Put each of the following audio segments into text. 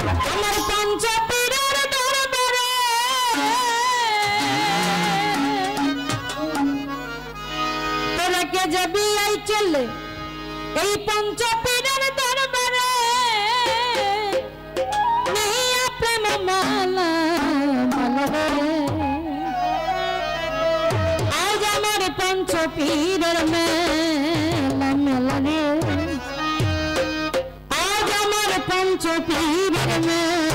আমার পঞ্চপীরের দরবারে তোরা কে যাবি আই চলে এই পঞ্চপীরের দরবারে নিয়া প্রেম মালা মালা আজ আমার পঞ্চপীরের মেলা মেলা রে আজ আমার পঞ্চপীরের মেলা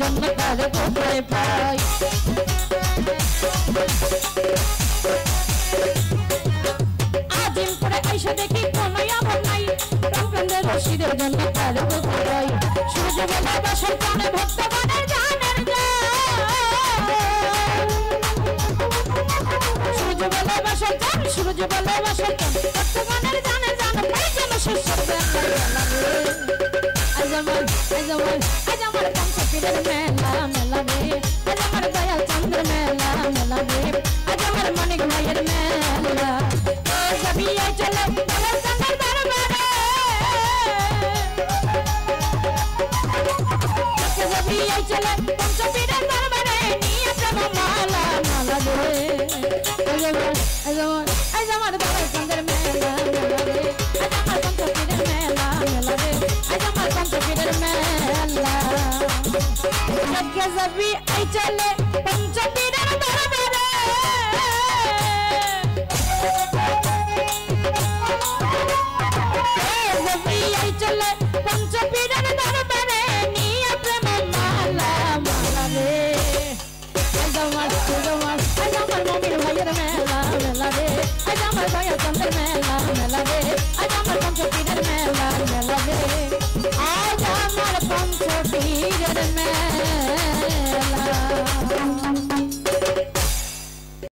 জন্য তার কোথায় পাই আজিম করে আইসা দেখি কোনো আমল নাই প্রাণের রশিদের জন্য তার কোথায় পাই সূর্য বেলা বাসর প্রাণে ভক্তগণের জানের সূর্য বেলা বাসর জান সূর্য বেলা বাসর জান ভক্তগণের জানের জান পাই যেন সুসর আজ আমার পঞ্চপীরের মেলা মেলা রে আজ আমার দয়াল চন্দ্র মেলা মেলা রে আজ আমার মানিক ভাইয়ের মেলা সবই চলে দয়াল চন্দ্র দরবারে সবই চলে পঞ্চপীরের দরবারে নিয়ে প্রেম মালা মালা রে আজ আমার দয়াল চন্দ্র মেলা মেলা রে আজ আমার পঞ্চপীরের মেলা মেলা রে আজ আমার পঞ্চপীরের মেলা সবই চলে পঞ্চ